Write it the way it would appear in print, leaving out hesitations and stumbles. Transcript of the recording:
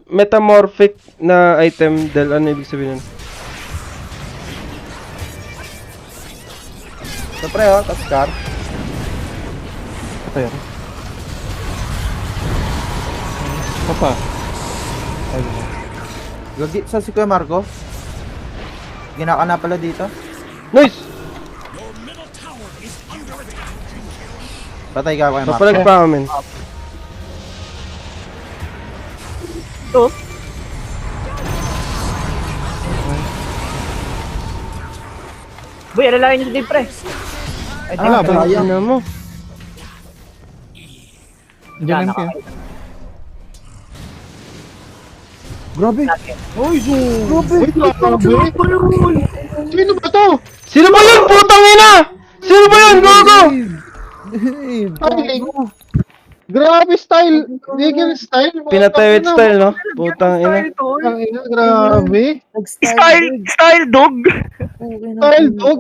metamorphic na item, Del, ano ibig sabihin nun? Siyempre tas car. Ito yan. Papa. Gagi sa si Kuya Marco. Ginaka na pala dito. Nice! Patay ka Kuya Marco. Papalag pa kami. Ito. Boy, alalangin niyo si Dave, pre. Ay, Ah, ba? Ano mo? Diyan ka. Grabe. Uy, Grabe. grabe. Sino ba to? Sino ba yun? Putang ina! Sino ba yun? Gogo! Styling. Grabe style. Digger style. Pinatay with style, no? Putang ina. Ang ina, grabe. Style dog. Style dog.